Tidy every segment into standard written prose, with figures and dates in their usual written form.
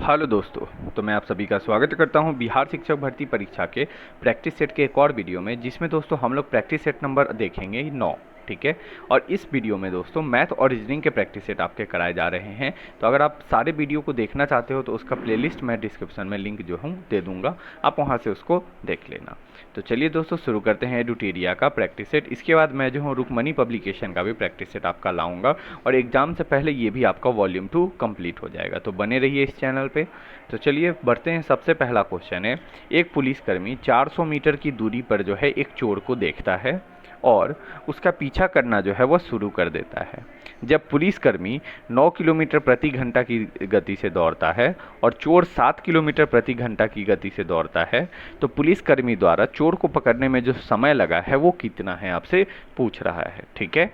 Hello दोस्तों, तो मैं आप सभी का स्वागत करता हूं बिहार शिक्षक भर्ती परीक्षा के प्रैक्टिस सेट के एक और वीडियो में, जिसमें दोस्तों हम लोग प्रैक्टिस सेट नंबर देखेंगे 9। ठीक है। और इस वीडियो में दोस्तों मैथ और रीजनिंग के प्रैक्टिस सेट आपके कराए जा रहे हैं। तो अगर आप सारे वीडियो को देखना चाहते हो तो उसका प्लेलिस्ट मैं डिस्क्रिप्शन में लिंक जो हूँ दे दूंगा, आप वहाँ से उसको देख लेना। तो चलिए दोस्तों शुरू करते हैं एडुटेरिया का प्रैक्टिस सेट। इसके बाद मैं जो हूँ रुकमनी पब्लिकेशन का भी प्रैक्टिस सेट आपका लाऊंगा, और एग्जाम से पहले ये भी आपका वॉल्यूम 2 कंप्लीट हो जाएगा। तो बने रहिए इस चैनल पे। तो चलिए बढ़ते हैं। सबसे पहला क्वेश्चन है, एक पुलिसकर्मी 400 मीटर की दूरी पर जो है एक चोर को देखता है और उसका पीछा करना जो है वो शुरू कर देता है। जब पुलिसकर्मी 9 किलोमीटर प्रति घंटा की गति से दौड़ता है और चोर 7 किलोमीटर प्रति घंटा की गति से दौड़ता है, तो पुलिसकर्मी द्वारा चोर को पकड़ने में जो समय लगा है वो कितना है, आपसे पूछ रहा है। ठीक है।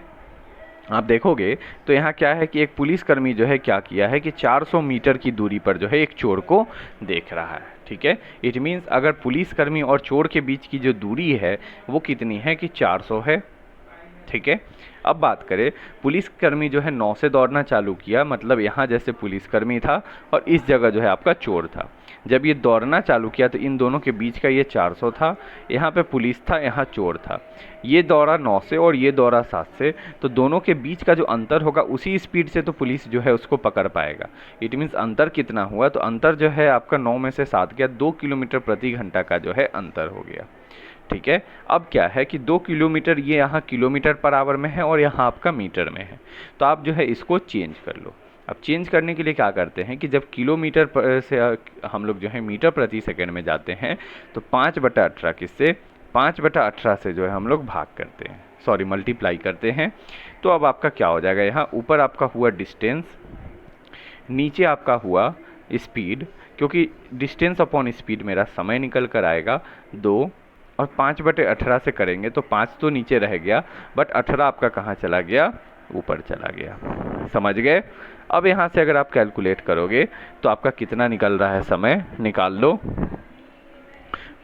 आप देखोगे तो यहाँ क्या है कि एक पुलिसकर्मी जो है क्या किया है कि 400 मीटर की दूरी पर जो है एक चोर को देख रहा है। ठीक है। इट मीन्स अगर पुलिसकर्मी और चोर के बीच की जो दूरी है वो कितनी है कि 400 है। ठीक है। अब बात करें, पुलिसकर्मी जो है 9 से दौड़ना चालू किया, मतलब यहाँ जैसे पुलिसकर्मी था और इस जगह जो है आपका चोर था। जब ये दौड़ना चालू किया तो इन दोनों के बीच का ये 400 था, यहाँ पे पुलिस था, यहाँ चोर था। ये दौड़ा 9 से और ये दौड़ा 7 से, तो दोनों के बीच का जो अंतर होगा उसी स्पीड से तो पुलिस जो है उसको पकड़ पाएगा। इट मीन्स अंतर कितना हुआ, तो अंतर जो है आपका 9 में से 7 गया, 2 किलोमीटर प्रति घंटा का जो है अंतर हो गया। ठीक है। अब क्या है कि 2 किलोमीटर ये यहाँ किलोमीटर पर आवर में है और यहाँ आपका मीटर में है, तो आप जो है इसको चेंज कर लो। अब चेंज करने के लिए क्या करते हैं कि जब किलोमीटर से हम लोग जो है मीटर प्रति सेकंड में जाते हैं, तो 5/18 किससे, 5/18 से जो है हम लोग भाग करते हैं, सॉरी मल्टीप्लाई करते हैं। तो अब आपका क्या हो जाएगा, यहाँ ऊपर आपका हुआ डिस्टेंस, नीचे आपका हुआ स्पीड, क्योंकि डिस्टेंस अपॉन स्पीड मेरा समय निकल कर आएगा 2, और 5/18 से करेंगे तो 5 तो नीचे रह गया, बट 18 आपका कहाँ चला गया, ऊपर चला गया। समझ गए। अब यहाँ से अगर आप कैलकुलेट करोगे तो आपका कितना निकल रहा है, समय निकाल लो।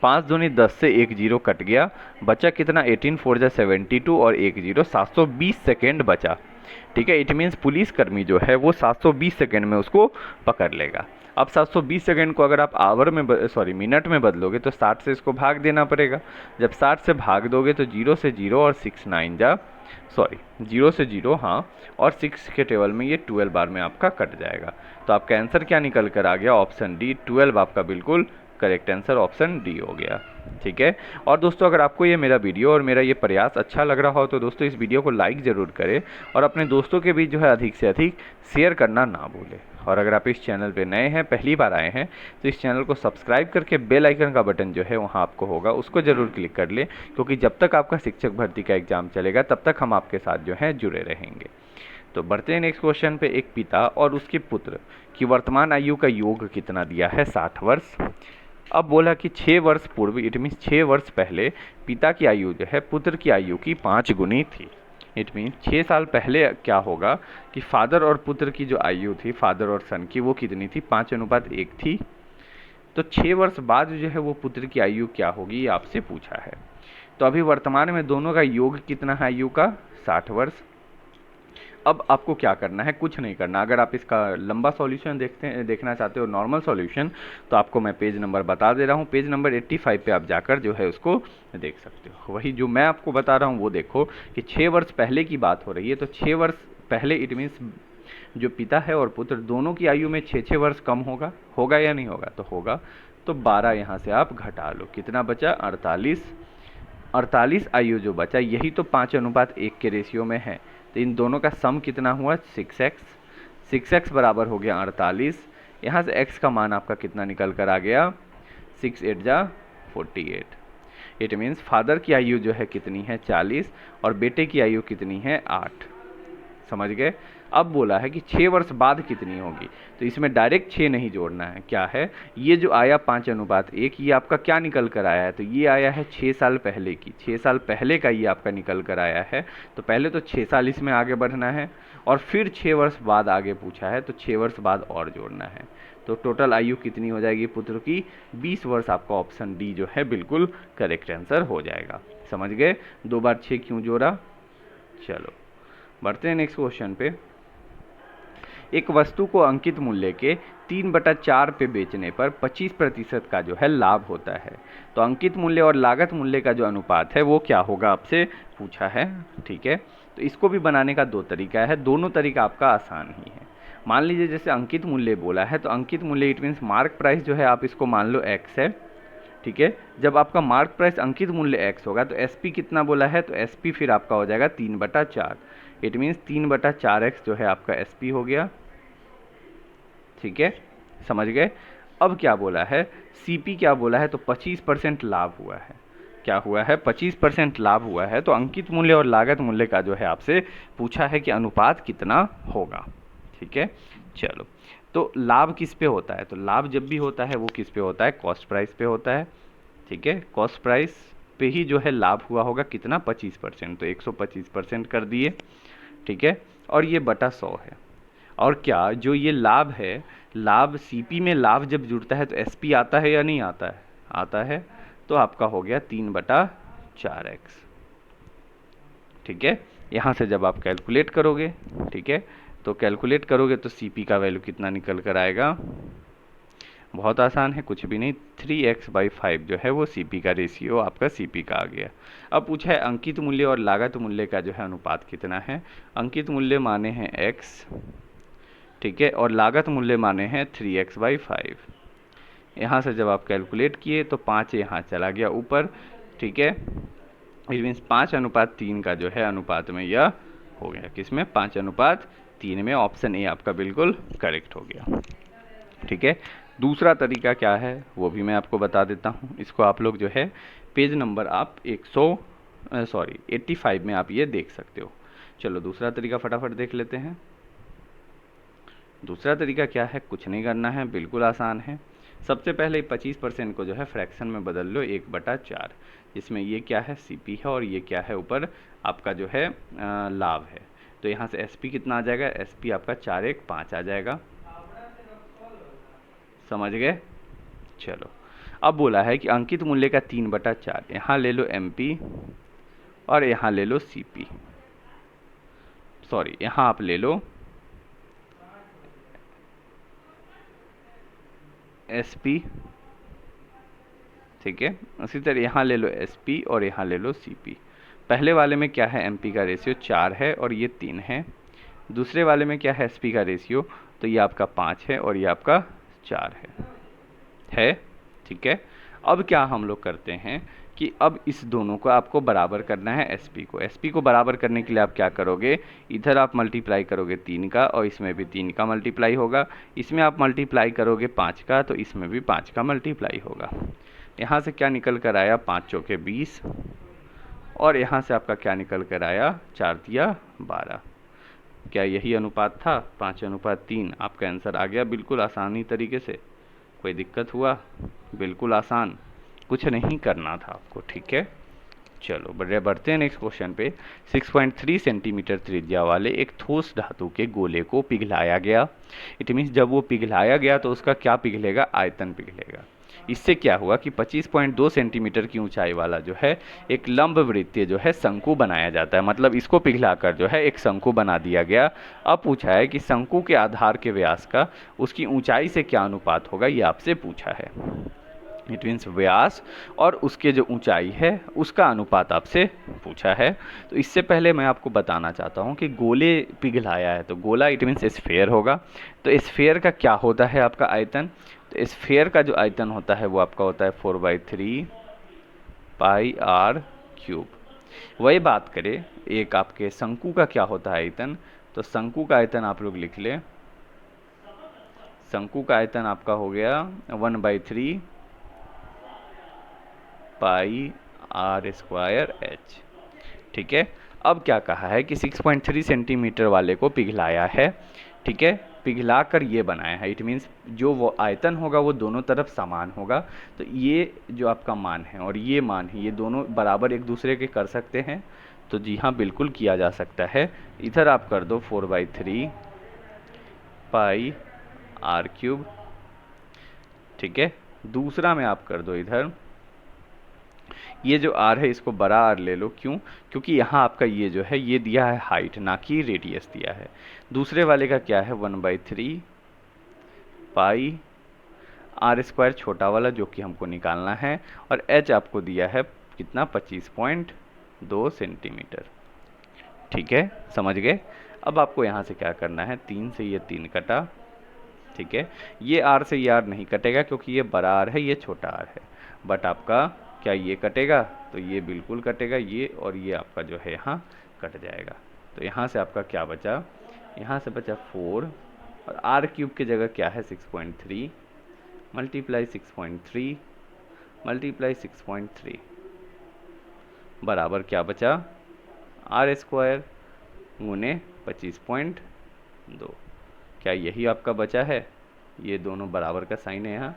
5 दूनी 10 से 1 जीरो कट गया, बचा कितना, 18 4 जा 72 और 1 जीरो 720 सेकेंड बचा। ठीक है। इट मीन्स पुलिसकर्मी जो है वो 720 सेकेंड में उसको पकड़ लेगा। अब 720 सेकेंड को अगर आप आवर में मिनट में बदलोगे तो 60 से इसको भाग देना पड़ेगा। जब 60 से भाग दोगे तो 0 से 0 और 6 9 जा 0 से 0, हाँ, और 6 के टेबल में ये 12 बार में आपका कट जाएगा। तो आपका आंसर क्या निकल कर आ गया, ऑप्शन डी 12 आपका बिल्कुल करेक्ट आंसर ऑप्शन डी हो गया। ठीक है। और दोस्तों अगर आपको ये मेरा वीडियो और मेरा ये प्रयास अच्छा लग रहा हो तो दोस्तों इस वीडियो को लाइक ज़रूर करें और अपने दोस्तों के बीच जो है अधिक से अधिक शेयर करना ना भूलें। और अगर आप इस चैनल पे नए हैं, पहली बार आए हैं, तो इस चैनल को सब्सक्राइब करके बेल आइकन का बटन जो है वहाँ आपको होगा, उसको ज़रूर क्लिक कर लें, क्योंकि जब तक आपका शिक्षक भर्ती का एग्ज़ाम चलेगा तब तक हम आपके साथ जो है जुड़े रहेंगे। तो बढ़ते हैं नेक्स्ट क्वेश्चन पे। एक पिता और उसके पुत्र की वर्तमान आयु का योग कितना दिया है, 60 वर्ष। अब बोला कि 6 वर्ष पूर्व, इट मीन्स 6 वर्ष पहले पिता की आयु जो है पुत्र की आयु की 5 गुनी थी। इट मीन्स 6 साल पहले क्या होगा कि फादर और पुत्र की जो आयु थी, फादर और सन की, वो कितनी थी, 5:1 थी। तो 6 वर्ष बाद जो है वो पुत्र की आयु क्या होगी, ये आपसे पूछा है। तो अभी वर्तमान में दोनों का योग कितना है आयु का, 60 वर्ष। अब आपको क्या करना है, कुछ नहीं करना। अगर आप इसका लंबा सॉल्यूशन देखना चाहते हो, नॉर्मल सॉल्यूशन, तो आपको मैं पेज नंबर बता दे रहा हूँ। पेज नंबर 85 पे आप जाकर जो है उसको देख सकते हो। वही जो मैं आपको बता रहा हूँ वो देखो कि 6 वर्ष पहले की बात हो रही है, तो 6 वर्ष पहले इट मीन्स जो पिता है और पुत्र दोनों की आयु में 6-6 वर्ष कम होगा या नहीं होगा, तो होगा। तो 12 यहाँ से आप घटा लो, कितना बचा, 48। 48 आयु जो बचा यही तो 5:1 के रेशियो में है। तो इन दोनों का सम कितना हुआ, 6x। 6x बराबर हो गया 48। यहाँ से x का मान आपका कितना निकल कर आ गया, 6 8 जा 48। इट मीन्स फादर की आयु जो है कितनी है, 40, और बेटे की आयु कितनी है, 8। समझ गए। अब बोला है कि 6 वर्ष बाद कितनी होगी, तो इसमें डायरेक्ट 6 नहीं जोड़ना है। क्या है, ये जो आया 5:1, ये आपका क्या निकल कर आया है, तो ये आया है 6 साल पहले की, 6 साल पहले का ये आपका निकल कर आया है। तो पहले तो 6 साल इसमें आगे बढ़ना है, और फिर 6 वर्ष बाद आगे पूछा है, तो 6 वर्ष बाद और जोड़ना है। तो टोटल आयु कितनी हो जाएगी पुत्र की, 20 वर्ष। आपका ऑप्शन डी जो है बिल्कुल करेक्ट आंसर हो जाएगा। समझ गए, 2 बार 6 क्यों जोड़ा। चलो बढ़ते हैं नेक्स्ट क्वेश्चन पे। एक वस्तु को अंकित मूल्य के 3/4 पे बेचने पर 25% का जो है लाभ होता है। तो अंकित मूल्य और लागत मूल्य का जो अनुपात है वो क्या होगा आपसे पूछा है, ठीक है। तो इसको भी बनाने का दो तरीका है, दोनों तरीका आपका आसान ही है। मान लीजिए जैसे अंकित मूल्य बोला है, तो अंकित मूल्य इट मीन्स मार्क प्राइस जो है आप इसको मान लो x है, ठीक है। जब आपका मार्क प्राइस अंकित मूल्य x होगा तो SP कितना बोला है, तो SP फिर आपका हो जाएगा 3/4, इट मीन्स 3/4x जो है आपका SP हो गया, ठीक है, समझ गए। अब क्या बोला है, CP क्या बोला है, तो 25% लाभ हुआ है। क्या हुआ है, 25% लाभ हुआ है। तो अंकित मूल्य और लागत मूल्य का जो है आपसे पूछा है कि अनुपात कितना होगा, ठीक है। चलो, तो लाभ किस पे होता है, तो लाभ जब भी होता है वो किस पे होता है, कॉस्ट प्राइस पे होता है, ठीक है। कॉस्ट प्राइस पे ही जो है लाभ हुआ होगा कितना, 25%, तो 125% कर दिए, ठीक है। और ये बटा 100 है। और क्या जो ये लाभ है, लाभ CP में लाभ जब जुड़ता है तो SP आता है या नहीं आता है, आता है। तो आपका हो गया 3/4x, ठीक है। यहाँ से जब आप कैलकुलेट करोगे, ठीक है, तो कैलकुलेट करोगे तो CP का वैल्यू कितना निकल कर आएगा, बहुत आसान है, कुछ भी नहीं, 3x/5 जो है वो CP का रेशियो आपका CP का आ गया। अब पूछा है अंकित मूल्य और लागत मूल्य का जो है अनुपात कितना है। अंकित मूल्य माने हैं x, ठीक है, और लागत मूल्य माने हैं 3x/5। यहाँ से जब आप कैलकुलेट किए तो 5 यहाँ चला गया ऊपर, ठीक है। इट मीन्स 5:3 का जो है अनुपात में यह हो गया, किसमें, 5:3 में। ऑप्शन ए आपका बिल्कुल करेक्ट हो गया, ठीक है। दूसरा तरीका क्या है वो भी मैं आपको बता देता हूँ। इसको आप लोग जो है पेज नंबर आप 85 में आप ये देख सकते हो। चलो दूसरा तरीका फटाफट देख लेते हैं। दूसरा तरीका क्या है, कुछ नहीं करना है, बिल्कुल आसान है। सबसे पहले 25% को जो है फ्रैक्शन में बदल लो 1/4, जिसमें ये क्या है, CP है, और ये क्या है ऊपर आपका जो है लाभ है। तो यहाँ से SP कितना आ जाएगा, SP आपका 4×1=5 आ जाएगा, समझ गए। चलो, अब बोला है कि अंकित मूल्य का 3/4, यहाँ ले लो MP और यहाँ ले लो CP, सॉरी यहाँ आप ले लो SP, ठीक है। उसी तरह यहाँ ले लो SP और यहाँ ले लो CP। पहले वाले में क्या है, MP का रेशियो 4 है और ये 3 है। दूसरे वाले में क्या है, SP का रेशियो, तो ये आपका 5 है और ये आपका 4 है, ठीक है। अब क्या हम लोग करते हैं कि अब इस दोनों को आपको बराबर करना है, SP को बराबर करने के लिए आप क्या करोगे, इधर आप मल्टीप्लाई करोगे 3 का और इसमें भी 3 का मल्टीप्लाई होगा, इसमें आप मल्टीप्लाई करोगे 5 का तो इसमें भी 5 का मल्टीप्लाई होगा। यहाँ से क्या निकल कर आया, 5 चौके 20, और यहाँ से आपका क्या निकल कर आया, 4 तिया 12। क्या यही अनुपात था, 5:3? आपका आंसर आ गया बिल्कुल आसानी तरीके से। कोई दिक्कत हुआ, बिल्कुल आसान, कुछ नहीं करना था आपको, ठीक है। चलो बढ़ते हैं नेक्स्ट क्वेश्चन पे। 6.3 सेंटीमीटर त्रिज्या वाले एक ठोस धातु के गोले को पिघलाया गया। इट मीन्स जब वो पिघलाया गया तो उसका क्या पिघलेगा, आयतन पिघलेगा। इससे क्या हुआ कि 25.2 सेंटीमीटर की ऊंचाई वाला जो है एक लंब वृत्तीय जो है शंकु बनाया जाता है, मतलब इसको पिघलाकर जो है एक शंकु बना दिया गया। अब पूछा है कि शंकु के आधार के व्यास का उसकी ऊंचाई से क्या अनुपात होगा, ये आपसे पूछा है। इट मीन्स व्यास और उसके जो ऊंचाई है उसका अनुपात आपसे पूछा है। तो इससे पहले मैं आपको बताना चाहता हूँ कि गोले पिघलाया है, तो गोला इट मीन्स स्फेयर होगा। तो स्फेयर का क्या होता है आपका आयतन, तो स्फेयर का जो आयतन होता है वो आपका होता है 4/3 πr³। वही बात करें एक आपके शंकु का क्या होता है आयतन, तो शंकु का आयतन आप लोग लिख लें, शंकु का आयतन आपका हो गया 1/3 πr²h, ठीक है। अब क्या कहा है कि 6.3 सेंटीमीटर वाले को पिघलाया है, ठीक है, पिघला कर ये बनाया है। इट मीन्स जो वो आयतन होगा वो दोनों तरफ समान होगा। तो ये जो आपका मान है और ये मान है, ये दोनों बराबर एक दूसरे के कर सकते हैं, तो जी हाँ बिल्कुल किया जा सकता है। इधर आप कर दो 4/3 πr³, ठीक है। दूसरा में आप कर दो इधर ये जो आर है इसको बड़ा आर ले लो, क्यों? क्योंकि यहाँ आपका ये जो है ये दिया है हाइट, ना कि रेडियस दिया है। दूसरे वाले का क्या है 1/3 पाई आर स्क्वायर छोटा वाला जो कि हमको निकालना है, और एच आपको दिया है कितना 25.2 सेंटीमीटर। ठीक है, समझ गए? अब आपको यहाँ से क्या करना है, 3 से ये 3 कटा, ठीक है। ये आर से ये आर नहीं कटेगा क्योंकि ये बड़ा आर है, ये छोटा आर है, बट आपका क्या ये कटेगा? तो ये बिल्कुल कटेगा, ये और ये आपका जो है यहाँ कट जाएगा। तो यहाँ से आपका क्या बचा, यहाँ से बचा 4, और आर क्यूब की जगह क्या है 6.3 मल्टीप्लाई 6.3 मल्टीप्लाई 6.3 बराबर क्या बचा, आर स्क्वायर गुने 25.2। क्या यही आपका बचा है? ये दोनों बराबर का साइन है यहाँ,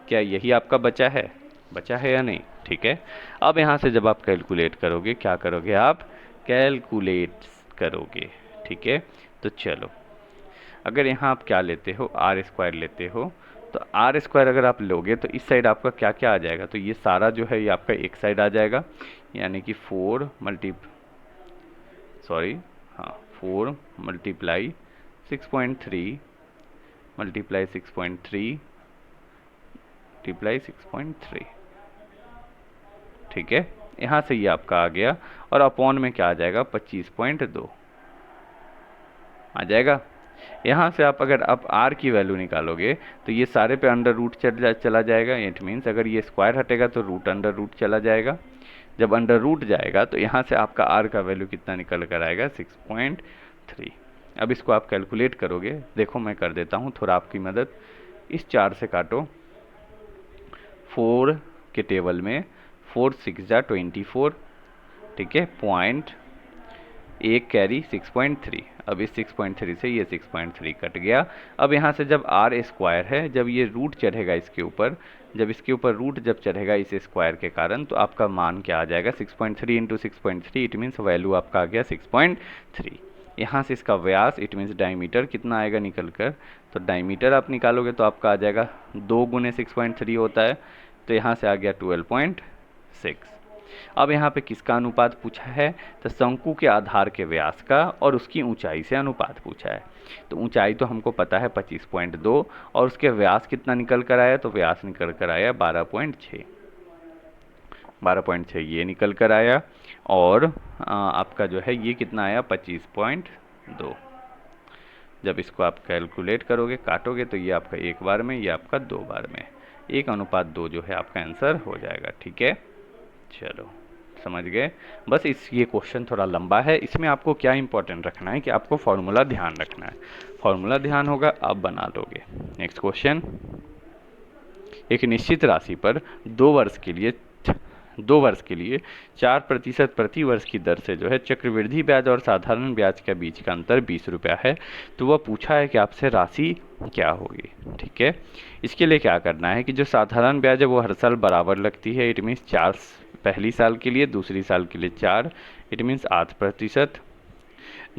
क्या यही आपका बचा है? बचा है या नहीं? ठीक है। अब यहाँ से जब आप कैलकुलेट करोगे, क्या करोगे आप? कैलकुलेट करोगे, ठीक है। तो चलो, अगर यहाँ आप क्या लेते हो, आर स्क्वायर लेते हो, तो आर स्क्वायर अगर आप लोगे तो इस साइड आपका क्या क्या आ जाएगा, तो ये सारा जो है ये आपका एक साइड आ जाएगा, यानी कि 4 मल्टीप्लाई 6.3 मल्टीप्लाई 6.3 मल्टीप्लाई 6.3, ठीक है। यहाँ से ये आपका आ गया, और अपॉन में क्या आ जाएगा 25.2 आ जाएगा। यहाँ से आप अगर आप r की वैल्यू निकालोगे तो ये सारे पे अंडर रूट चला जाएगा। इट मीन्स अगर ये स्क्वायर हटेगा तो रूट अंडर रूट चला जाएगा। जब अंडर रूट जाएगा तो यहाँ से आपका r का वैल्यू कितना निकल कर आएगा 6.3। अब इसको आप कैलकुलेट करोगे, देखो मैं कर देता हूँ थोड़ा आपकी मदद। इस 4 से काटो, 4 के टेबल में 4 6 जा 24, ठीक है, पॉइंट एक कैरी 6.3। अब इस 6.3 से ये 6.3 कट गया। अब यहाँ से जब आर स्क्वायर है, जब ये रूट चढ़ेगा इसके ऊपर, जब इसके ऊपर रूट जब चढ़ेगा इस स्क्वायर के कारण, तो आपका मान क्या आ जाएगा 6.3 इंटू 6.3, इट मीन्स वैल्यू आपका आ गया 6.3। यहाँ से इसका व्यास इट मीन्स डायमीटर कितना आएगा निकल कर, तो डायमीटर आप निकालोगे तो आपका आ जाएगा 2 गुने 6.3 होता है, तो यहाँ से आ गया 12.6। अब यहाँ पे किसका अनुपात पूछा है, तो शंकु के आधार के व्यास का और उसकी ऊंचाई से अनुपात पूछा है। तो ऊंचाई तो हमको पता है 25.2, और उसके व्यास कितना निकल कर आया, तो व्यास निकल कर आया 12.6। 12.6 ये निकल कर आया, और आपका जो है ये कितना आया 25.2। जब इसको आप कैलकुलेट करोगे, काटोगे, तो ये आपका एक बार में, ये आपका 2 बार में, 1:2 जो है आपका आंसर हो जाएगा। ठीक है, चलो समझ गए। बस ये क्वेश्चन थोड़ा लंबा है, इसमें आपको क्या इंपॉर्टेंट रखना है कि आपको फॉर्मूला ध्यान रखना है। फॉर्मूला ध्यान होगा, आप बना लोगे। नेक्स्ट क्वेश्चन, एक निश्चित राशि पर 2 वर्ष के लिए 4% प्रति वर्ष की दर से जो है चक्रवृद्धि ब्याज और साधारण ब्याज के बीच का अंतर 20 रुपया है। तो वह पूछा है कि आपसे राशि क्या होगी। ठीक है, इसके लिए क्या करना है कि जो साधारण ब्याज है वो हर साल बराबर लगती है। इट मीन्स 4 पहली साल के लिए, दूसरी साल के लिए 4, इट मीन्स 8%।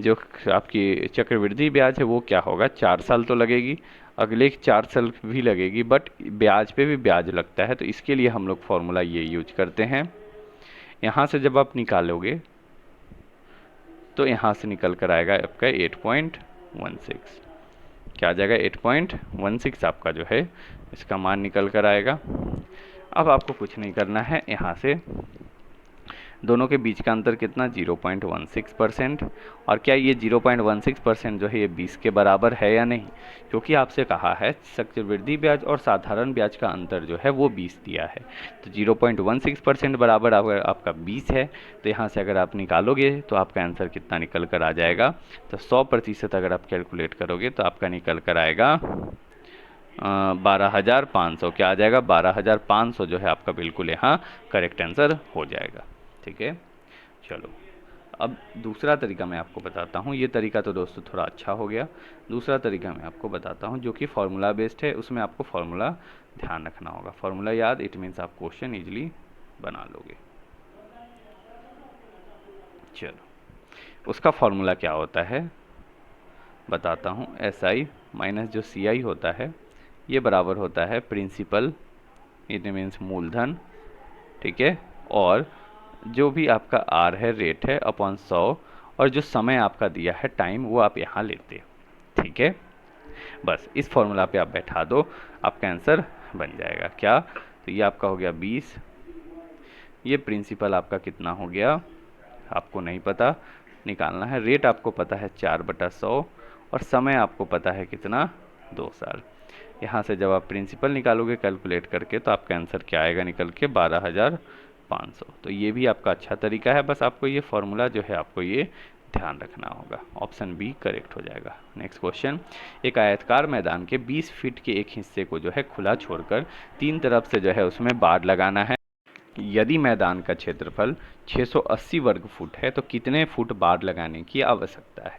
जो आपकी चक्रवृद्धि ब्याज है वो क्या होगा, 4 साल तो लगेगी, अगले 4 साल भी लगेगी, बट ब्याज पे भी ब्याज लगता है। तो इसके लिए हम लोग फॉर्मूला ये यूज करते हैं। यहाँ से जब आप निकालोगे तो यहाँ से निकल कर आएगा आपका 8.16। क्या आ जाएगा 8.16 आपका जो है इसका मान निकल कर आएगा। अब आपको कुछ नहीं करना है, यहाँ से दोनों के बीच का अंतर कितना 0.16%। और क्या ये 0.16% जो है ये 20 के बराबर है या नहीं, क्योंकि आपसे कहा है चक्रवृद्धि ब्याज और साधारण ब्याज का अंतर जो है वो 20 दिया है। तो 0.16% बराबर आपका 20 है। तो यहाँ से अगर आप निकालोगे तो आपका आंसर कितना निकल कर आ जाएगा, तो 100% अगर आप कैलकुलेट करोगे तो आपका निकल कर आएगा 12,500। क्या आ जाएगा 12,500 जो है आपका बिल्कुल यहाँ करेक्ट आंसर हो जाएगा। ठीक है, चलो अब दूसरा तरीका मैं आपको बताता हूँ। ये तरीका तो दोस्तों थोड़ा अच्छा हो गया। दूसरा तरीका मैं आपको बताता हूँ जो कि फॉर्मूला बेस्ड है, उसमें आपको फॉर्मूला ध्यान रखना होगा। फॉर्मूला याद, इट मीन्स आप क्वेश्चन इजीली बना लोगे। चलो उसका फॉर्मूला क्या होता है बताता हूँ। SI माइनस जो CI होता है ये बराबर होता है प्रिंसिपल, इट मीन्स मूलधन, ठीक है, और जो भी आपका आर है, रेट है, अपॉन 100, और जो समय आपका दिया है टाइम, वो आप यहाँ लेते हो। ठीक है, बस इस फॉर्मूला पे आप बैठा दो, आपका आंसर बन जाएगा। क्या? तो ये आपका हो गया 20, ये प्रिंसिपल आपका कितना हो गया आपको नहीं पता, निकालना है। रेट आपको पता है 4/100, और समय आपको पता है कितना, 2 साल। यहाँ से जब आप प्रिंसिपल निकालोगे कैलकुलेट करके, तो आपका आंसर क्या आएगा निकल के, 12,500। तो ये भी आपका अच्छा तरीका है, बस आपको ये फॉर्मूला जो है आपको ये ध्यान रखना होगा। ऑप्शन बी करेक्ट हो जाएगा। नेक्स्ट क्वेश्चन, एक आयताकार मैदान के 20 फीट के एक हिस्से को जो है खुला छोड़कर 3 तरफ से जो है उसमें बाड़ लगाना है। यदि मैदान का क्षेत्रफल 680 वर्ग फुट है तो कितने फुट बाड़ लगाने की आवश्यकता है?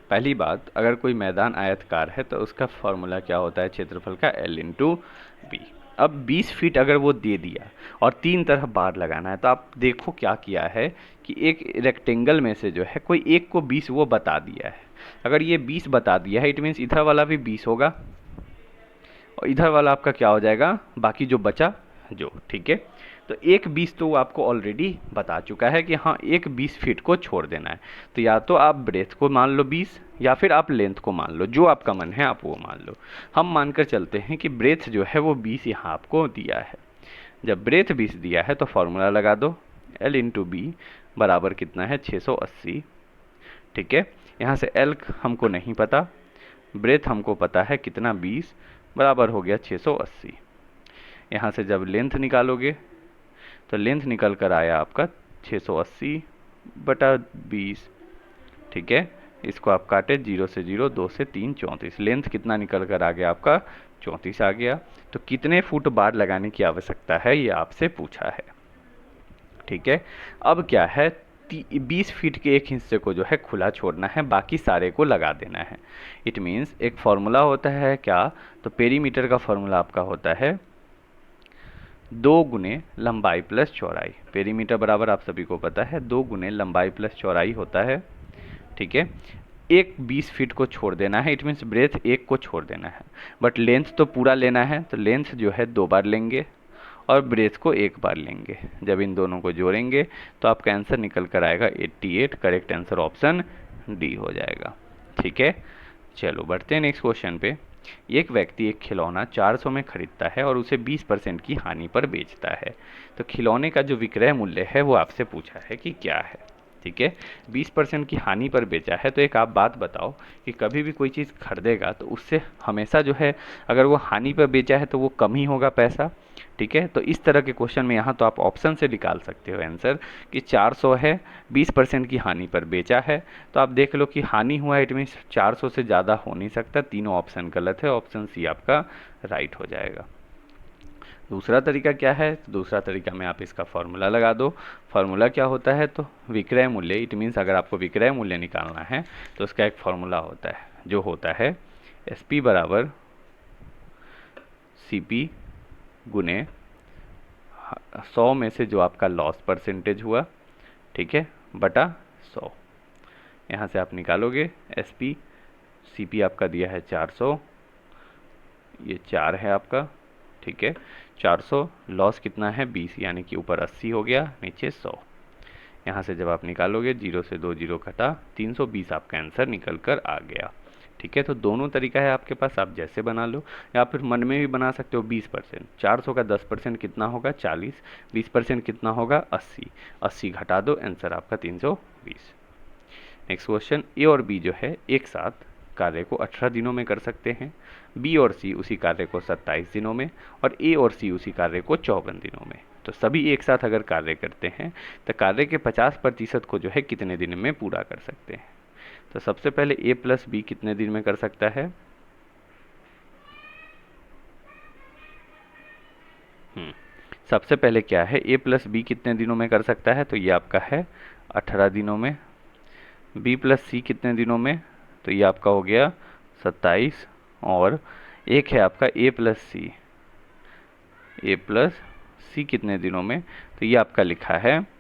पहली बात, अगर कोई मैदान आयताकार है तो उसका फॉर्मूला क्या होता है क्षेत्रफल का, L इंटू बी। अब 20 फीट अगर वो दे दिया और 3 तरफ बाड़ लगाना है, तो आप देखो क्या किया है कि एक रेक्टेंगल में से जो है कोई एक को 20 वो बता दिया है। अगर ये 20 बता दिया है, इट मीन्स इधर वाला भी 20 होगा, और इधर वाला आपका क्या हो जाएगा, बाकी जो बचा जो। ठीक है, तो एक 20 तो वो आपको ऑलरेडी बता चुका है कि हाँ एक 20 फीट को छोड़ देना है। तो या तो आप ब्रेथ को मान लो 20, या फिर आप लेंथ को मान लो, जो आपका मन है आप वो मान लो। हम मानकर चलते हैं कि ब्रेथ जो है वो 20 यहाँ आपको दिया है। जब ब्रेथ 20 दिया है तो फॉर्मूला लगा दो, L इंटू बी बराबर कितना है, 680। ठीक है, यहाँ से L हमको नहीं पता, ब्रेथ हमको पता है कितना, 20, बराबर हो गया 680। यहाँ से जब लेंथ निकालोगे तो लेंथ निकल कर आया आपका 680/20। ठीक है, इसको आप काटे, 0 से 0, 2 से 3, 34। लेंथ कितना निकल कर आ गया आपका, 34 आ गया। तो कितने फुट बाड़ लगाने की आवश्यकता है ये आपसे पूछा है। ठीक है, अब क्या है, 20 फीट के एक हिस्से को जो है खुला छोड़ना है, बाकी सारे को लगा देना है। इट मीन्स एक फॉर्मूला होता है क्या, तो पेरीमीटर का फॉर्मूला आपका होता है 2 गुने लंबाई प्लस चौड़ाई। पेरीमीटर बराबर आप सभी को पता है 2 गुने लंबाई प्लस चौड़ाई होता है। ठीक है, एक 20 फीट को छोड़ देना है, इट मीन्स ब्रेथ एक को छोड़ देना है, बट लेंथ तो पूरा लेना है। तो लेंथ जो है 2 बार लेंगे और ब्रेथ को 1 बार लेंगे। जब इन दोनों को जोड़ेंगे तो आपका आंसर निकल कर आएगा 88। करेक्ट आंसर ऑप्शन डी हो जाएगा। ठीक है, चलो बढ़ते हैं नेक्स्ट क्वेश्चन पे। एक व्यक्ति एक खिलौना 400 में खरीदता है और उसे 20% की हानि पर बेचता है। तो खिलौने का जो विक्रय मूल्य है वो आपसे पूछा है कि क्या है। ठीक है, 20% की हानि पर बेचा है। तो एक आप बात बताओ कि कभी भी कोई चीज़ खरीदेगा तो उससे हमेशा जो है, अगर वो हानि पर बेचा है तो वो कम ही होगा पैसा। ठीक है, तो इस तरह के क्वेश्चन में यहाँ तो आप ऑप्शन से निकाल सकते हो आंसर कि 400 है, 20% की हानि पर बेचा है, तो आप देख लो कि हानि हुआ है, इट मीन्स 400 से ज़्यादा हो नहीं सकता। तीनों ऑप्शन गलत है, ऑप्शन सी आपका राइट हो जाएगा। दूसरा तरीका क्या है, तो दूसरा तरीका में आप इसका फॉर्मूला लगा दो। फॉर्मूला क्या होता है, तो विक्रय मूल्य। इट मीन्स अगर आपको विक्रय मूल्य निकालना है तो उसका एक फॉर्मूला होता है जो होता है SP बराबर CP गुने 100 में से जो आपका लॉस परसेंटेज हुआ, ठीक है, बटा 100। यहाँ से आप निकालोगे SP, CP आपका दिया है 400, ये 4 है आपका। ठीक है, 400 लॉस कितना है, 20, यानी कि ऊपर 80 हो गया, नीचे 100। यहाँ से जब आप निकालोगे 0 से 2 0 घटा, 320 आपका आंसर निकल कर आ गया। ठीक है, तो दोनों तरीका है आपके पास, आप जैसे बना लो, या फिर मन में भी बना सकते हो। 20%, 400 का 10% कितना होगा, 40, 20% कितना होगा, 80, 80 घटा दो, आंसर आपका 320। नेक्स्ट क्वेश्चन, ए और बी जो है एक साथ कार्य को 18 दिनों में कर सकते हैं, बी और सी उसी कार्य को 27 दिनों में, और ए और सी उसी कार्य को 54 दिनों में। तो सभी एक साथ अगर कार्य करते हैं तो कार्य के 50% को जो है कितने दिन में पूरा कर सकते हैं। तो सबसे पहले ए प्लस बी कितने दिन में कर सकता है, सबसे पहले क्या है, ए प्लस बी कितने दिनों में कर सकता है, तो ये आपका है 18 दिनों में। बी प्लस सी कितने दिनों में, तो ये आपका हो गया 27, और एक है आपका ए प्लस सी, ए प्लस सी कितने दिनों में, तो ये आपका लिखा है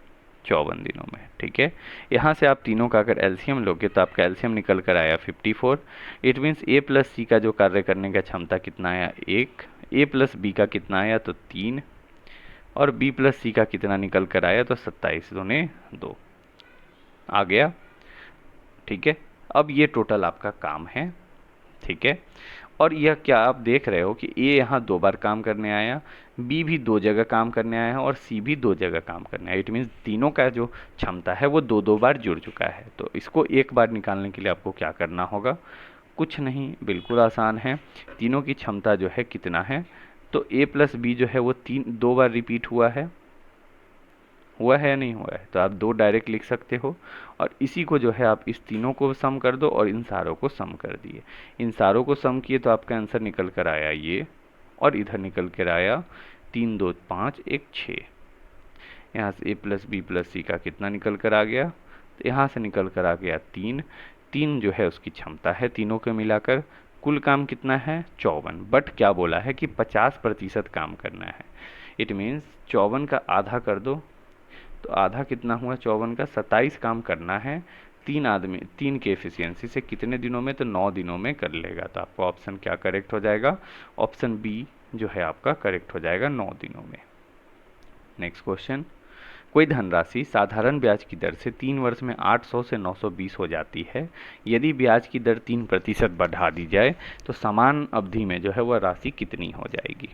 54 दिनों में। ठीक है, यहाँ से आप तीनों का अगर एलसीएम लोगे तो आपका एलसीएम निकल कर आया 54। इट मीन्स ए प्लस सी का जो कार्य करने का क्षमता कितना आया, 1, ए प्लस बी का कितना आया, तो 3, और बी प्लस सी का कितना निकल कर आया, तो 27 दूने 2 आ गया। ठीक है, अब ये टोटल आपका काम है। ठीक है, और यह क्या आप देख रहे हो कि ए यहाँ 2 बार काम करने आया, बी भी 2 जगह काम करने आया है और सी भी 2 जगह काम करने आया। इट मीन्स तीनों का जो क्षमता है वो 2-2 बार जुड़ चुका है। तो इसको एक बार निकालने के लिए आपको क्या करना होगा, कुछ नहीं, बिल्कुल आसान है। तीनों की क्षमता जो है कितना है, तो ए प्लस बी जो है वो 2 बार रिपीट हुआ है या नहीं हुआ है, तो आप 2 डायरेक्ट लिख सकते हो। और इसी को जो है आप इस तीनों को सम कर दो और इन सारों को सम कर दिए। इन सारों को सम किए तो आपका आंसर निकल कर आया ये, और इधर निकल कर आया 3 2 5 1 6। यहाँ से ए प्लस बी प्लस सी का कितना निकल कर आ गया, तो यहाँ से निकल कर आ गया 3 जो है उसकी क्षमता है तीनों को मिलाकर। कुल काम कितना है 54, बट क्या बोला है कि 50% काम करना है। इट मीन्स 54 का आधा कर दो, तो आधा कितना हुआ 54 का, 27 काम करना है। 3 के एफिशिएंसी से कितने दिनों में, तो 9 दिनों में कर लेगा। तो आपका ऑप्शन क्या करेक्ट हो जाएगा, ऑप्शन बी जो है आपका करेक्ट हो जाएगा 9 दिनों में। नेक्स्ट क्वेश्चन, कोई धनराशि साधारण ब्याज की दर से 3 वर्ष में 800 से 920 हो जाती है। यदि ब्याज की दर 3% बढ़ा दी जाए तो समान अवधि में जो है वह राशि कितनी हो जाएगी।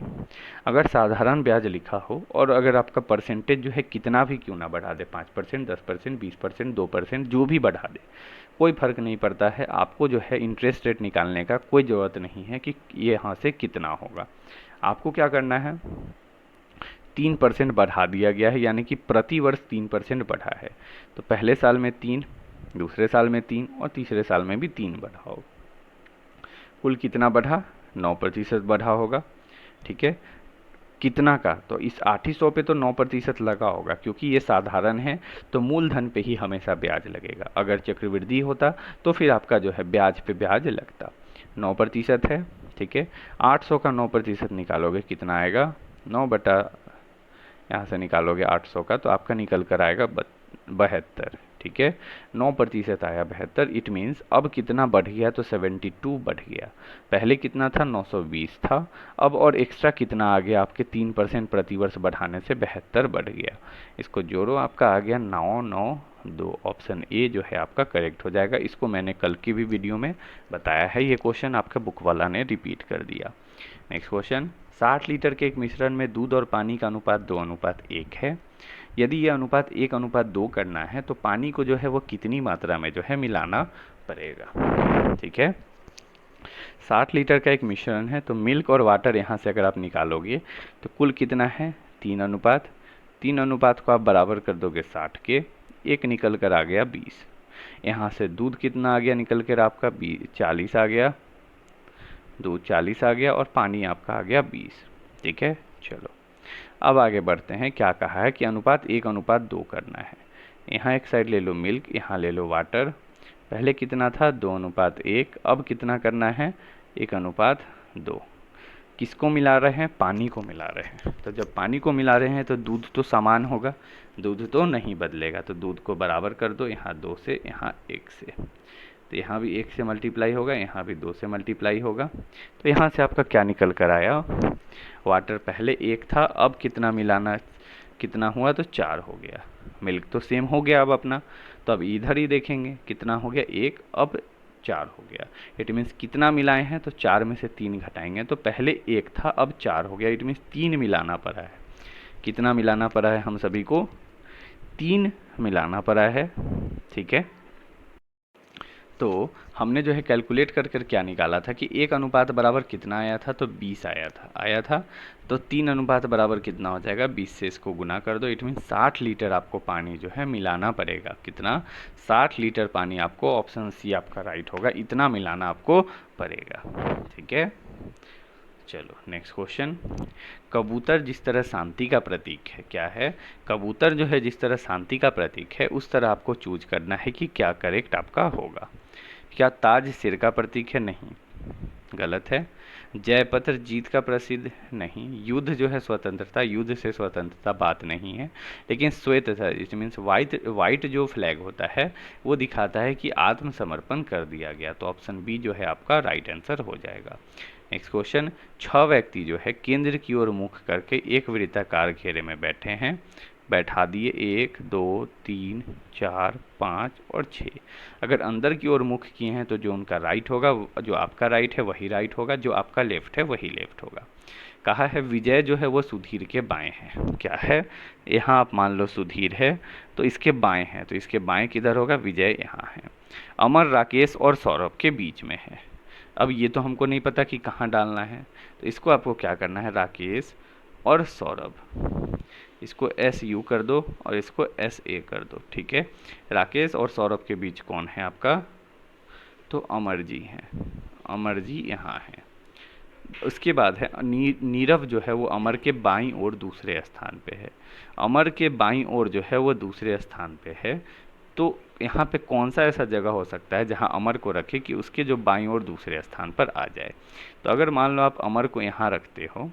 अगर साधारण ब्याज लिखा हो और अगर आपका परसेंटेज जो है कितना भी क्यों ना बढ़ा दे, 5%, 10%, 20%, 2%, जो भी बढ़ा दे, कोई फर्क नहीं पड़ता है। आपको जो है इंटरेस्ट रेट निकालने का कोई ज़रूरत नहीं है कि ये यहाँ से कितना होगा। आपको क्या करना है, 3% बढ़ा दिया गया है, यानी कि प्रति वर्ष 3% बढ़ा है। तो पहले साल में 3, दूसरे साल में 3 और तीसरे साल में भी 3 बढ़ाओ। कुल कितना बढ़ा, 9% बढ़ा होगा। ठीक है, कितना का, तो इस 800 पे तो 9% लगा होगा, क्योंकि ये साधारण है तो मूलधन पे ही हमेशा ब्याज लगेगा। अगर चक्रवृद्धि होता तो फिर आपका जो है ब्याज पे ब्याज लगता। 9% है। ठीक है, 800 का 9% निकालोगे कितना आएगा, 9 बटा यहाँ से निकालोगे 800 का, तो आपका निकल कर आएगा 72। ठीक है, 9% आया 72। इट मीन्स अब कितना बढ़ गया, तो 72 बढ़ गया। पहले कितना था, 920 था। अब और एक्स्ट्रा कितना आ गया, आपके 3% प्रतिवर्ष बढ़ाने से 72 बढ़ गया। इसको जोड़ो, आपका आ गया 992। ऑप्शन ए जो है आपका करेक्ट हो जाएगा। इसको मैंने कल की भी वीडियो में बताया है, ये क्वेश्चन आपका बुक वाला ने रिपीट कर दिया। नेक्स्ट क्वेश्चन, 60 लीटर के एक मिश्रण में दूध और पानी का अनुपात 2:1 है। यदि यह अनुपात 1:2 करना है तो पानी को जो है वो कितनी मात्रा में जो है मिलाना पड़ेगा। ठीक है, 60 लीटर का एक मिश्रण है, तो मिल्क और वाटर यहाँ से अगर आप निकालोगे तो कुल कितना है 3 अनुपात को आप बराबर कर दोगे 60 के, एक निकल कर आ गया 20। यहाँ से दूध कितना आ गया निकल कर आपका 40 आ गया, दूध 40 आ गया और पानी आपका आ गया 20। ठीक है, चलो अब आगे बढ़ते हैं। क्या कहा है कि अनुपात 1:2 करना है। यहाँ एक साइड ले लो मिल्क, यहाँ ले लो वाटर। पहले कितना था 2:1, अब कितना करना है 1:2। किसको मिला रहे हैं, पानी को मिला रहे हैं। तो जब पानी को मिला रहे हैं तो दूध तो समान होगा, दूध तो नहीं बदलेगा। तो दूध को बराबर कर दो, यहाँ 2 से, यहाँ 1 से। तो यहाँ भी 1 से मल्टीप्लाई होगा, यहाँ भी 2 से मल्टीप्लाई होगा। तो यहाँ से आपका क्या निकल कर आया, वाटर पहले 1 था, अब कितना मिलाना, कितना हुआ, तो 4 हो गया। मिल्क तो सेम हो गया अब अपना, तो अब इधर ही देखेंगे कितना हो गया 1, अब 4 हो गया। इट मीन्स कितना मिलाए हैं, तो 4 में से 3 घटाएंगे, तो पहले 1 था अब 4 हो गया। इट मीन्स 3 मिलाना पड़ा है। कितना मिलाना पड़ा है, हम सभी को 3 मिलाना पड़ा है। ठीक है, तो हमने जो है कैलकुलेट कर कर क्या निकाला था कि 1 अनुपात बराबर कितना आया था, तो 20 आया था। तो 3 अनुपात बराबर कितना हो जाएगा, 20 से इसको गुना कर दो। इट मीन 60 लीटर आपको पानी जो है मिलाना पड़ेगा। कितना, 60 लीटर पानी आपको, ऑप्शन सी आपका राइट होगा, इतना मिलाना आपको पड़ेगा। ठीक है, चलो नेक्स्ट क्वेश्चन, कबूतर जिस तरह शांति का प्रतीक है, क्या है, कबूतर जो है जिस तरह शांति का प्रतीक है उस तरह आपको चूज करना है कि क्या करेक्ट आपका होगा। क्या ताज सिर का प्रतीक है, नहीं, गलत है। जयपत्र जीत का प्रसिद्ध, नहीं। युद्ध जो है स्वतंत्रता, युद्ध से स्वतंत्रता बात नहीं है। लेकिन श्वेत था, इट मीन्स वाइट जो फ्लैग होता है वो दिखाता है कि आत्मसमर्पण कर दिया गया। तो ऑप्शन बी जो है आपका राइट आंसर हो जाएगा। नेक्स्ट क्वेश्चन, 6 व्यक्ति जो है केंद्र की ओर मुख करके एक वृत्ताकार घेरे में बैठे हैं, बैठा दिए 1 2 3 4 5 और 6। अगर अंदर की ओर मुख किए हैं तो जो उनका राइट होगा, जो आपका राइट है वही राइट होगा, जो आपका लेफ्ट है वही लेफ्ट होगा। कहा है विजय जो है वो सुधीर के बाएं है। क्या है, यहाँ आप मान लो सुधीर है तो इसके बाएं है, तो इसके बाएं किधर होगा, विजय यहाँ है। अमर राकेश और सौरभ के बीच में है। अब ये तो हमको नहीं पता कि कहाँ डालना है, तो इसको आपको क्या करना है, राकेश और सौरभ, इसको एस यू कर दो और इसको एस ए कर दो। ठीक है, राकेश और सौरभ के बीच कौन है आपका, तो अमर जी हैं, अमर जी यहाँ हैं। उसके बाद है नीरव जो है वो अमर के बाईं ओर दूसरे स्थान पे है। अमर के बाईं ओर जो है वो दूसरे स्थान पे है, तो यहाँ पे कौन सा ऐसा जगह हो सकता है जहाँ अमर को रखे कि उसके जो बाईं ओर दूसरे स्थान पर आ जाए। तो अगर मान लो आप अमर को यहाँ रखते हो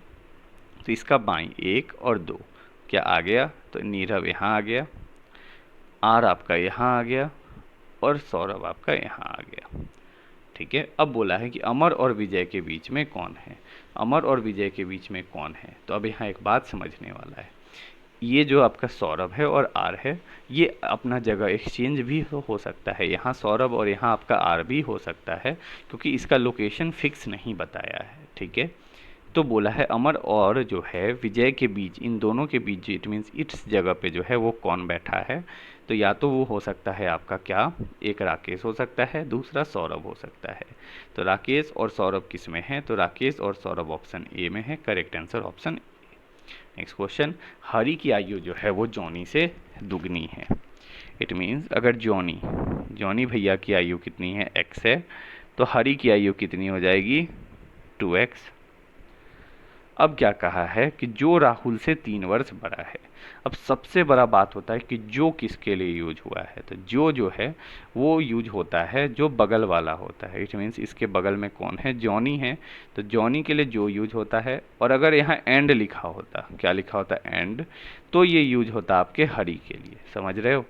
तो इसका बाईं 1 और 2 क्या आ गया, तो नीरव यहाँ आ गया, आर आपका यहाँ आ गया और सौरभ आपका यहाँ आ गया। ठीक है, अब बोला है कि अमर और विजय के बीच में कौन है, अमर और विजय के बीच में कौन है। तो अब यहाँ एक बात समझने वाला है, ये जो आपका सौरभ है और आर है, ये अपना जगह एक्सचेंज भी हो सकता है, यहाँ सौरभ और यहाँ आपका आर भी हो सकता है, क्योंकि इसका लोकेशन फिक्स नहीं बताया है। ठीक है, तो बोला है अमर और जो है विजय के बीच, इन दोनों के बीच, इट मीन्स इस जगह पे जो है वो कौन बैठा है। तो या तो वो हो सकता है आपका क्या, एक राकेश हो सकता है, दूसरा सौरभ हो सकता है। तो राकेश और सौरभ किस में है, तो राकेश और सौरभ ऑप्शन ए में है, correct answer option A. Next question, Hari की आयु जो है वो जॉनी से दुगनी है। इट मीन्स अगर जॉनी भैया की आयु कितनी है, x है, तो हरि की आयु कितनी हो जाएगी, 2x। अब क्या कहा है कि जो राहुल से 3 वर्ष बड़ा है। अब सबसे बड़ा बात होता है कि जो किसके लिए यूज हुआ है, तो जो है वो यूज होता है जो बगल वाला होता है। इट मीन्स इसके बगल में कौन है, जॉनी है, तो जॉनी के लिए जो यूज होता है। और अगर यहाँ एंड लिखा होता, क्या लिखा होता, एंड, तो ये यूज होता आपके हरि के लिए। समझ रहे हो,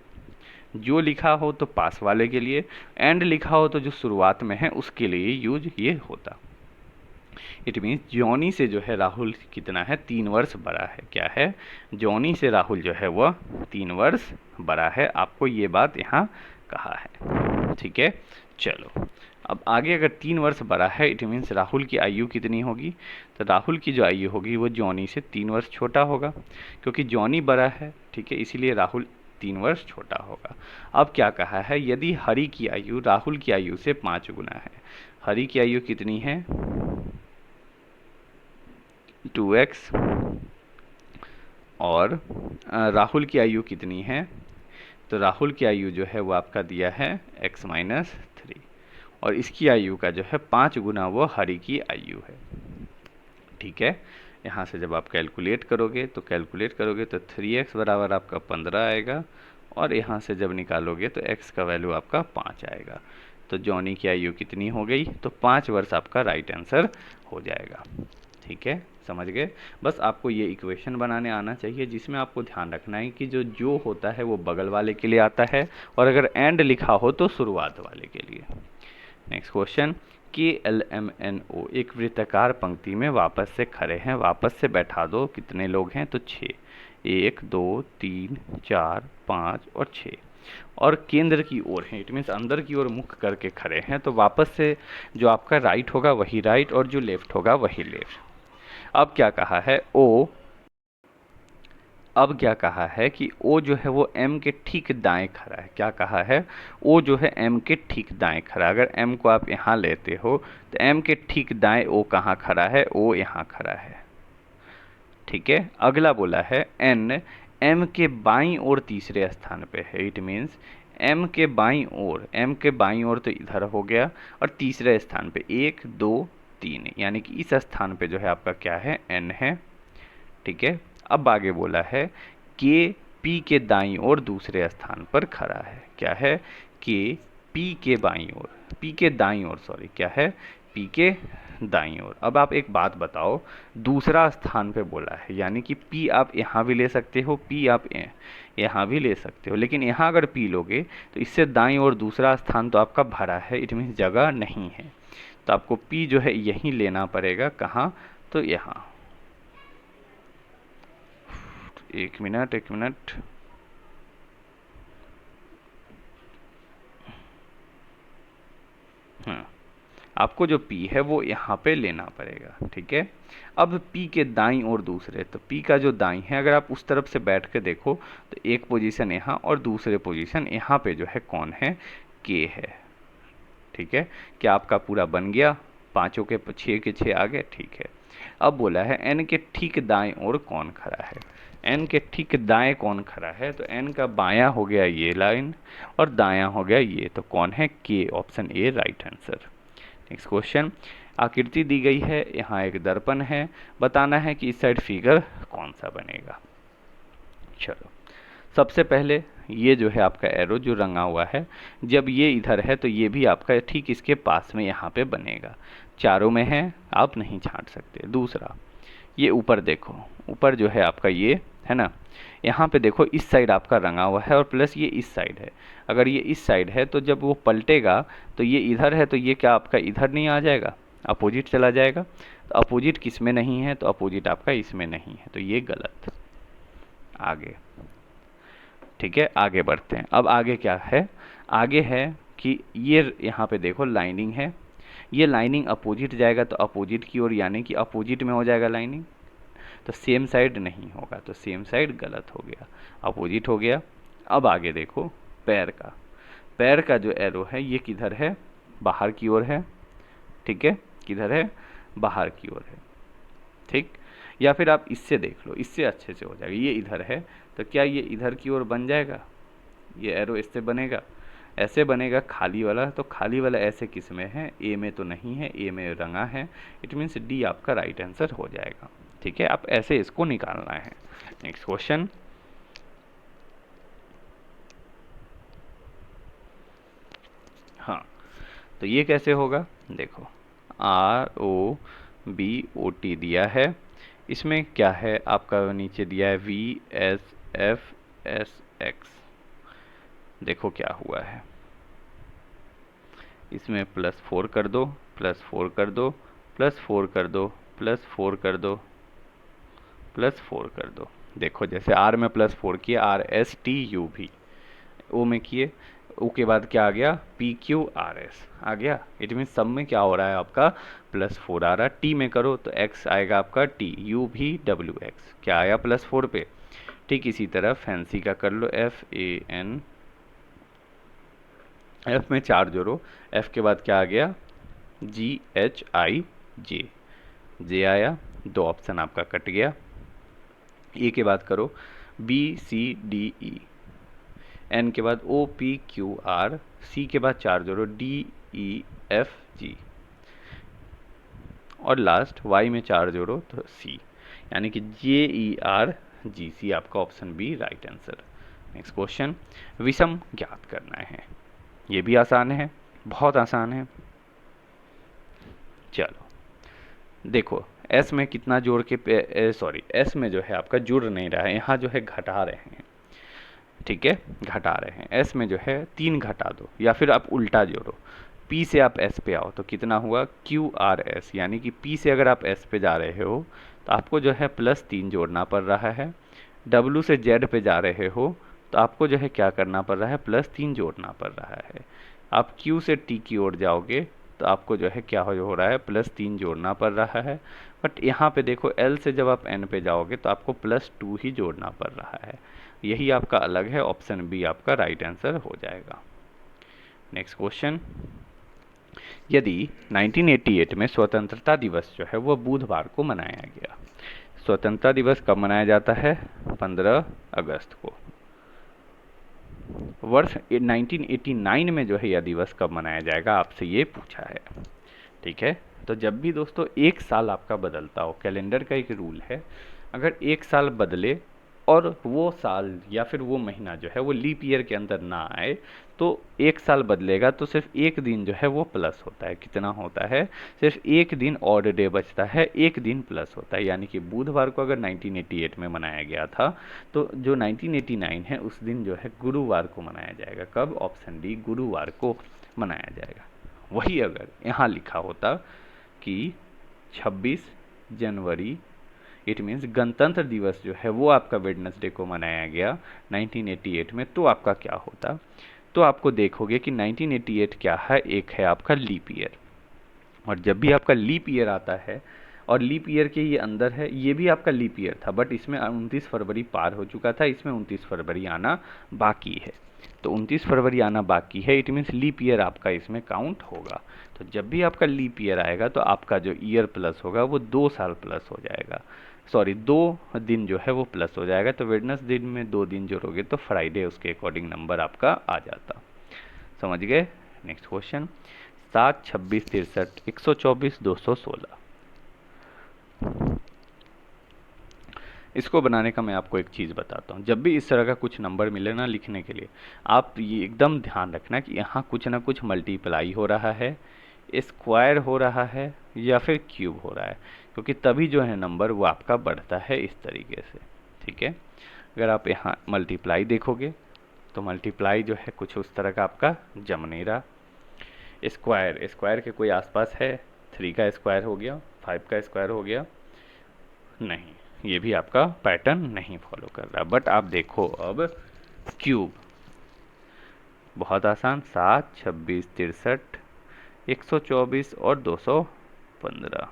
जो लिखा हो तो पास वाले के लिए, एंड लिखा हो तो जो शुरुआत में है उसके लिए यूज ये होता। इट मीन्स जॉनी से जो है राहुल कितना है, 3 वर्ष बड़ा है। क्या है, जॉनी से राहुल जो है वह 3 वर्ष बड़ा है। आपको ये बात यहाँ कहा है। ठीक है, चलो अब आगे, अगर 3 वर्ष बड़ा है इट मीन्स राहुल की आयु कितनी होगी, तो राहुल की जो आयु होगी वो जॉनी से 3 वर्ष छोटा होगा, क्योंकि जॉनी बड़ा है। ठीक है, इसीलिए राहुल 3 वर्ष छोटा होगा। अब क्या कहा है, यदि हरि की आयु राहुल की आयु से 5 गुना है। हरि की आयु कितनी है, 2x, और राहुल की आयु कितनी है, तो राहुल की आयु जो है वो आपका दिया है x-3, और इसकी आयु का जो है 5 गुना वो हरि की आयु है। ठीक है, यहाँ से जब आप कैलकुलेट करोगे तो 3x बराबर आपका 15 आएगा, और यहाँ से जब निकालोगे तो x का वैल्यू आपका 5 आएगा। तो जॉनी की आयु कितनी हो गई, तो 5 वर्ष आपका राइट आंसर हो जाएगा। ठीक है, समझ गए। बस आपको ये इक्वेशन बनाने आना चाहिए, जिसमें आपको ध्यान रखना है कि जो होता है वो बगल वाले के लिए आता है, और अगर एंड लिखा हो तो शुरुआत वाले के लिए। नेक्स्ट क्वेश्चन, KLMNO एक वृत्ताकार पंक्ति में वापस से खड़े हैं, वापस से बैठा दो। कितने लोग हैं, तो 6, 1 2 3 4 5 और 6, और केंद्र की ओर है, इट मीन्स अंदर की ओर मुख करके खड़े हैं। तो वापस से जो आपका राइट होगा वही राइट, और जो लेफ्ट होगा वही लेफ्ट। अब क्या कहा है, अब क्या कहा है कि O जो है वो M के ठीक दाएं खड़ा है। क्या कहा है, O जो है M के ठीक दाएं खड़ा। अगर M को आप यहाँ लेते हो तो M के ठीक दाएं O कहाँ खड़ा है, O यहाँ खड़ा है। ठीक है, अगला बोला है N M के बाईं ओर तीसरे स्थान पे है। इट मीन्स M के बाईं ओर तो इधर हो गया, और तीसरे स्थान पे 1 2 3, यानी कि इस स्थान पे जो है आपका क्या है, N है। ठीक है, अब आगे बोला है के P के दाईं ओर दूसरे स्थान पर खड़ा है। क्या है, के P के बाईं ओर, P के दाईं ओर, सॉरी, क्या है, P के दाईं ओर। अब आप एक बात बताओ, दूसरा स्थान पे बोला है, यानी कि P आप यहाँ भी ले सकते हो, P आप यहाँ भी ले सकते हो, लेकिन यहाँ अगर P लोगे तो इससे दाईं ओर दूसरा स्थान तो आपका भरा है, इट मीन्स जगह नहीं है। तो आपको P जो है यहीं लेना पड़ेगा। कहाँ? तो यहाँ। एक मिनट। आपको जो P है वो यहाँ पे लेना पड़ेगा, ठीक है। अब P के दाईं और दूसरे, तो P का जो दाईं है, अगर आप उस तरफ से बैठ के देखो तो एक पोजीशन यहाँ और दूसरे पोजीशन यहाँ पे जो है कौन है? K है, ठीक है। क्या आपका पूरा बन गया? पाँचों के 6 के 6 आ गए, ठीक है। अब बोला है N के ठीक दाएं ओर कौन खड़ा है? N के ठीक दाएं कौन खड़ा है? तो N का बायां हो गया ये लाइन और दायां हो गया ये, तो कौन है? K, option A right answer. Next question, आकृति दी गई है, यहाँ एक दर्पण है, बताना है कि इस साइड फिगर कौन सा बनेगा। चलो, सबसे पहले ये जो है आपका एरो जो रंगा हुआ है, जब ये इधर है तो ये भी आपका ठीक इसके पास में यहाँ पे बनेगा। चारों में है, आप नहीं छांट सकते। दूसरा, ये ऊपर देखो, ऊपर जो है आपका ये है ना, यहाँ पे देखो इस साइड आपका रंगा हुआ है और प्लस ये इस साइड है। अगर ये इस साइड है तो जब वो पलटेगा तो ये इधर है, तो ये क्या आपका इधर नहीं आ जाएगा, अपोजिट चला जाएगा। तो अपोजिट किस में नहीं है? तो अपोजिट आपका इसमें नहीं है, तो ये गलत। आगे, ठीक है, आगे बढ़ते हैं। अब आगे क्या है? आगे है कि ये यहाँ पे देखो लाइनिंग है, ये लाइनिंग अपोजिट जाएगा तो अपोजिट की ओर, यानी कि अपोजिट में हो जाएगा लाइनिंग, तो सेम साइड नहीं होगा, तो सेम साइड गलत हो गया, अपोजिट हो गया। अब आगे देखो पैर का, पैर का जो एरो है ये किधर है? बाहर की ओर है, ठीक है। किधर है? बाहर की ओर है, ठीक। या फिर आप इससे देख लो, इससे अच्छे से हो जाएगा। ये इधर है तो क्या ये इधर की ओर बन जाएगा? ये एरो इससे बनेगा, ऐसे बनेगा खाली वाला, तो खाली वाला ऐसे किस में है? ए में तो नहीं है, ए में रंगा है, इट मीन्स डी आपका राइट आंसर हो जाएगा, ठीक है। आप ऐसे इसको निकालना है। नेक्स्ट क्वेश्चन, हाँ, तो ये कैसे होगा? देखो, ROBOT दिया है, इसमें क्या है आपका? नीचे दिया है VSFSX, देखो क्या हुआ है, इसमें +4 कर दो, +4 कर दो, +4 कर दो, +4 कर दो, +4 कर दो। देखो जैसे R में +4 किए, RSTU भी, O में किए, O के बाद क्या आ गया? PQRS आ गया। इट मीन सब में क्या हो रहा है आपका? +4 आ रहा है। T में करो तो X आएगा आपका T, U भी WX, क्या आया? +4 पे। ठीक इसी तरह फैंसी का कर लो, FAN, F में 4 जोड़ो, F के बाद क्या आ गया? GHIJ, J आया, 2 ऑप्शन आपका कट गया। E के बाद करो BCDE, N के बाद OPQR, C के बाद 4 जोड़ो DEFG, और लास्ट Y में 4 जोड़ो तो C, यानी कि JERGC आपका option B right answer. Next question, विषम ज्ञात करना है, ये भी आसान है, बहुत आसान है। चलो देखो, S में कितना जोड़ के सॉरी S में जो है आपका जुड़ नहीं रहा है, यहाँ जो है घटा रहे हैं, ठीक है, घटा रहे हैं। S में जो है 3 घटा दो, या फिर आप उल्टा जोड़ो, P से आप S पे आओ तो कितना हुआ? QRS, यानी कि P से अगर आप S पे जा रहे हो तो आपको जो है +3 जोड़ना पड़ रहा है। W से Z पे जा रहे हो तो आपको जो है क्या करना पड़ रहा है? +3 जोड़ना पड़ रहा है। आप Q से T की ओर जाओगे तो आपको जो है क्या हो रहा है? +3 जोड़ना पड़ रहा है। बट यहाँ पे देखो L से जब आप N पे जाओगे तो आपको +2 ही जोड़ना पड़ रहा है, यही आपका अलग है, ऑप्शन बी आपका राइट आंसर हो जाएगा। नेक्स्ट क्वेश्चन, यदि 1988 में स्वतंत्रता दिवस जो है वो बुधवार को मनाया गया, स्वतंत्रता दिवस कब मनाया जाता है? 15 अगस्त को। वर्ष 1989 में जो है यह दिवस कब मनाया जाएगा, आपसे ये पूछा है, ठीक है। तो जब भी दोस्तों एक साल आपका बदलता हो, कैलेंडर का एक रूल है, अगर एक साल बदले और वो साल या फिर वो महीना जो है वो लीप ईयर के अंदर ना आए, तो एक साल बदलेगा तो सिर्फ एक दिन जो है वो प्लस होता है। कितना होता है? सिर्फ एक दिन ऑड डे बचता है, एक दिन प्लस होता है। यानी कि बुधवार को अगर 1988 में मनाया गया था तो जो 1989 है उस दिन जो है गुरुवार को मनाया जाएगा। कब? ऑप्शन डी, गुरुवार को मनाया जाएगा। वही अगर यहाँ लिखा होता कि 26 जनवरी, इट मीन्स गणतंत्र दिवस जो है वो आपका वेडनेसडे को मनाया गया 1988 में, तो आपका क्या होता? तो आपको देखोगे कि 1988 क्या है, एक है आपका लीप ईयर। और जब भी आपका लीप ईयर आता है, और लीप ईयर के ये अंदर है, ये भी आपका लीप ईयर था, बट इसमें 29 फरवरी पार हो चुका था, इसमें 29 फरवरी आना बाकी है। तो 29 फरवरी आना बाकी है, इट मीन्स लीप ईयर आपका इसमें काउंट होगा। तो जब भी आपका लीप ईयर आएगा तो आपका जो ईयर प्लस होगा वो 2 साल प्लस हो जाएगा, सॉरी 2 दिन जो है वो प्लस हो जाएगा। तो वेडनेसडे में 2 दिन जोड़ोगे तो फ्राइडे उसके अकॉर्डिंग नंबर आपका आ जाता। समझ गए? Next question, 7, 26, 63, 124, 216। इसको बनाने का मैं आपको एक चीज़ बताता हूँ। जब भी इस तरह का कुछ नंबर मिले ना लिखने के लिए, आप ये एकदम ध्यान रखना कि यहाँ कुछ ना कुछ मल्टीप्लाई हो रहा है, स्क्वायर हो रहा है, या फिर क्यूब हो रहा है, क्योंकि तभी जो है नंबर वो आपका बढ़ता है इस तरीके से। ठीक है, अगर आप यहाँ मल्टीप्लाई देखोगे तो मल्टीप्लाई जो है कुछ उस तरह का आपका जम नहीं रहा। स्क्वायर, स्क्वायर के कोई आसपास है, 3 का स्क्वायर हो गया, 5 का स्क्वायर हो गया, नहीं, ये भी आपका पैटर्न नहीं फॉलो कर रहा। बट आप देखो अब क्यूब, बहुत आसान, 7, 26, 63, 124 और 215,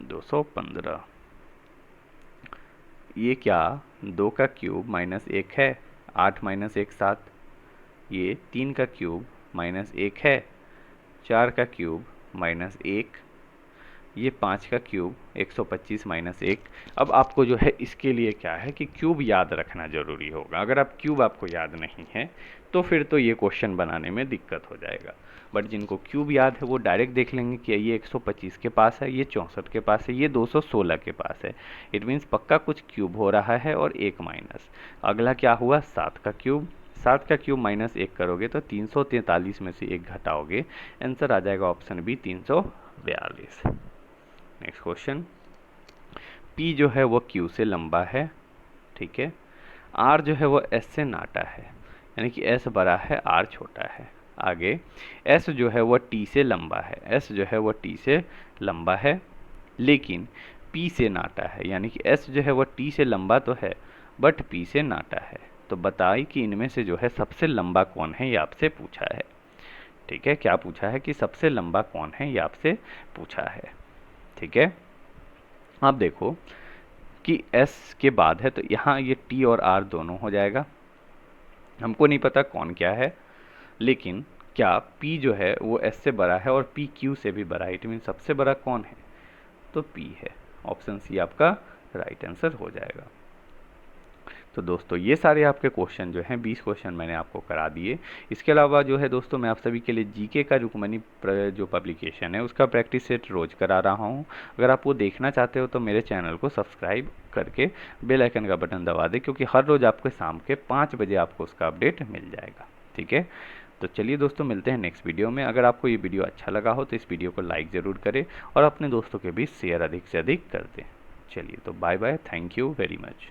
215। ये क्या, 2 का क्यूब माइनस 1 है, 8 माइनस 1 7। ये 3 का क्यूब माइनस 1 है, 4 का क्यूब माइनस 1। ये 5 का क्यूब 125 माइनस 1। अब आपको जो है इसके लिए क्या है कि क्यूब याद रखना ज़रूरी होगा। अगर आप क्यूब आपको याद नहीं है तो फिर तो ये क्वेश्चन बनाने में दिक्कत हो जाएगा। बट जिनको क्यूब याद है वो डायरेक्ट देख लेंगे कि ये 125 के पास है, ये 64 के पास है, ये 216 के पास है। इट मीन्स पक्का कुछ क्यूब हो रहा है और एक माइनस। अगला क्या हुआ, 7 का क्यूब, 7 का क्यूब माइनस 1 करोगे तो 343 में से 1 घटाओगे, आंसर आ जाएगा option B 342। Next question, P जो है वो Q से लंबा है, ठीक है। R जो है वो S से नाटा है, यानी कि S बड़ा है R छोटा है। आगे S जो है वो T से लंबा है, S जो है वो T से लंबा है, लेकिन P से नाटा है, यानी कि S जो है वो T से लंबा तो है बट P से नाटा है। तो बताइए कि इनमें से जो है सबसे लंबा कौन है, ये आपसे पूछा है। ठीक है, क्या पूछा है कि सबसे लंबा कौन है, ये आपसे पूछा है। ठीक है, आप देखो कि S के बाद है तो यहाँ ये T और R दोनों हो जाएगा। हमको नहीं पता कौन क्या है, लेकिन क्या P जो है वो S से बड़ा है और P Q से भी बड़ा है, इट मीन सबसे बड़ा कौन है, तो P है। ऑप्शन सी आपका राइट आंसर हो जाएगा। तो दोस्तों ये सारे आपके क्वेश्चन जो हैं 20 क्वेश्चन मैंने आपको करा दिए। इसके अलावा जो है दोस्तों मैं आप सभी के लिए जीके का रुक्मणी जो पब्लिकेशन है उसका प्रैक्टिस सेट रोज़ करा रहा हूँ। अगर आप वो देखना चाहते हो तो मेरे चैनल को सब्सक्राइब करके बेल आइकन का बटन दबा दें, क्योंकि हर रोज़ आपको शाम के 5 बजे आपको उसका अपडेट मिल जाएगा। ठीक है, तो चलिए दोस्तों मिलते हैं नेक्स्ट वीडियो में। अगर आपको ये वीडियो अच्छा लगा हो तो इस वीडियो को लाइक ज़रूर करें और अपने दोस्तों के बीच शेयर अधिक से अधिक कर दें। चलिए तो bye bye, thank you very much.